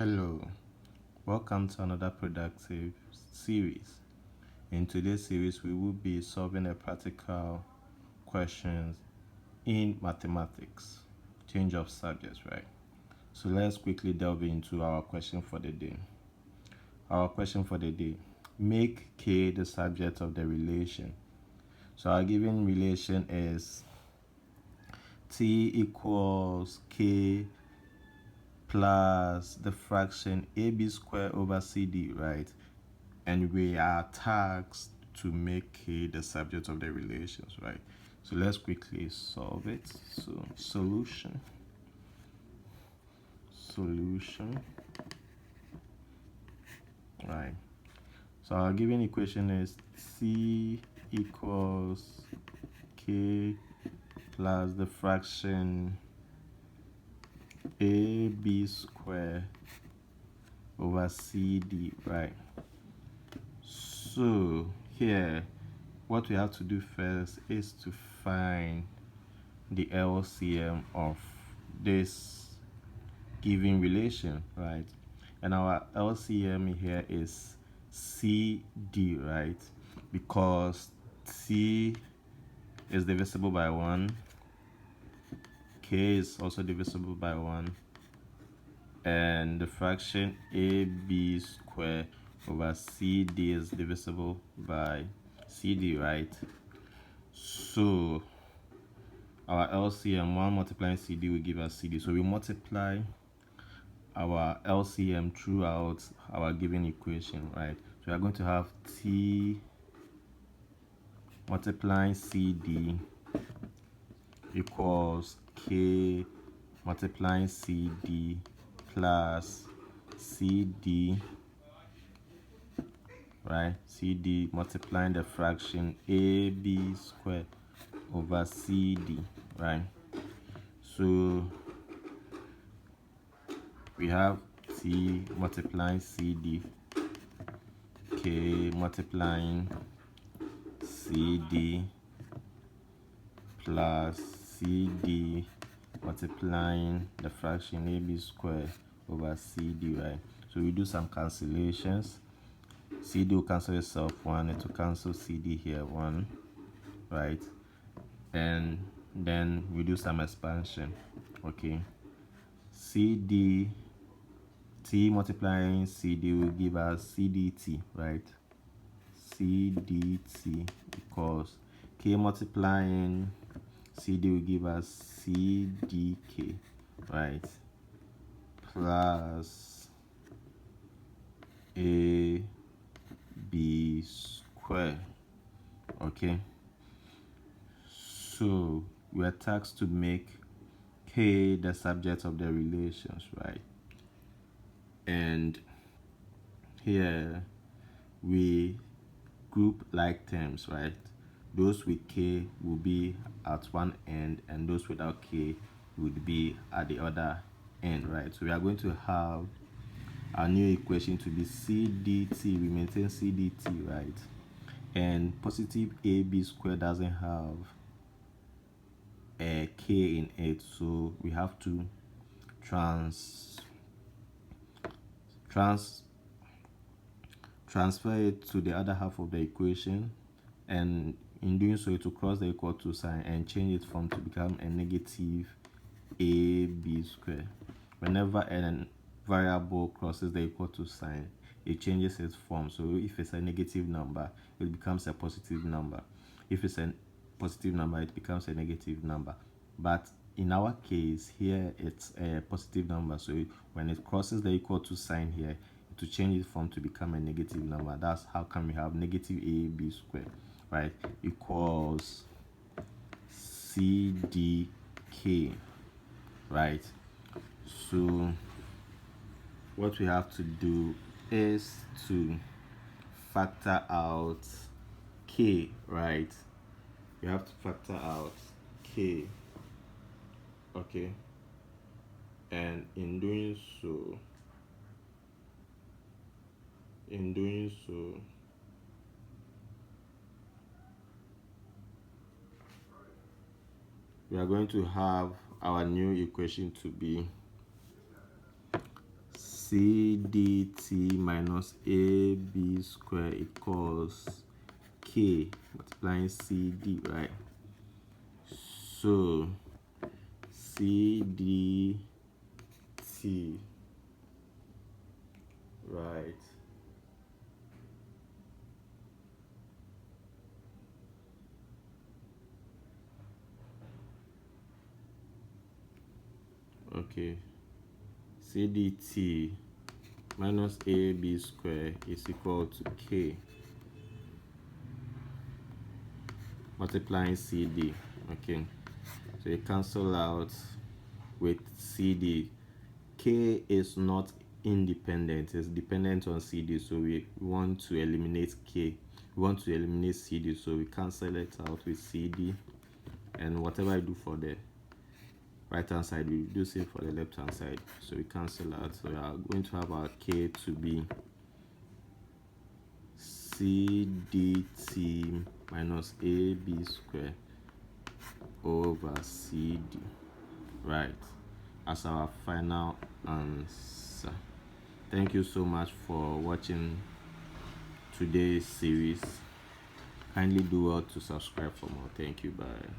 Hello, welcome to another productive series. In today's series, we will be solving a practical questions in mathematics, change of subjects, right? So let's quickly delve into our question for the day. Our question for the day: make K the subject of the relation. So our given relation is T equals K plus the fraction AB squared over CD, right? And we are tasked to make K the subject of the relations, right? So let's quickly solve it. So solution, right? So our given equation is C equals K plus the fraction AB squared over CD, right? So here, what we have to do first is to find the LCM of this given relation, right? And our LCM here is CD, right? Because T is divisible by 1, K is also divisible by 1, and the fraction AB squared over CD is divisible by CD, right? So our LCM, 1 multiplying CD will give us CD. So we multiply our LCM throughout our given equation, right? So we are going to have T multiplying CD equals K multiplying CD plus CD, right? CD multiplying the fraction AB squared over CD, right? So we have T multiplying CD, K multiplying CD plus CD multiplying the fraction AB squared over CD, right? So we do some cancellations. CD will cancel itself 1, it will cancel CD here 1, right? And then we do some expansion, okay? CD, T multiplying CD will give us CDT, right? CDT equals K multiplying CD will give us CDK, right? Plus AB squared, okay? So we are tasked to make K the subject of the relations, right? And here we group like terms, right? Those with K will be at one end and those without K would be at the other end, right? So we are going to have our new equation to be CDT. We maintain CDT, right? And positive AB squared doesn't have a K in it, so we have to transfer it to the other half of the equation, and in doing so it will cross the equal to sign and change its form to become a negative AB squared. Whenever a variable crosses the equal to sign, it changes its form. So if it's a negative number, it becomes a positive number. If it's a positive number, it becomes a negative number. But in our case here, it's a positive number, so when it crosses the equal to sign here, it will change its form to become a negative number. That's how come we have negative AB squared, right, equals CDK, right? So what we have to do is to factor out K, right? We have to factor out K, okay? And in doing so, we are going to have our new equation to be CDT minus AB square equals K multiplying CD, right? So CDT, right? Okay, CDT minus AB square is equal to K multiplying CD. Okay, so you cancel out with CD. K is not independent, it's dependent on CD, so we want to eliminate K. We want to eliminate CD, so we cancel it out with CD, and whatever I do for the right hand side, we do same for the left hand side, so we cancel out. So we are going to have our K to be CDT minus AB square over CD, right, as our final answer. Thank you so much for watching today's series. Kindly do well to subscribe for more. Thank you. Bye.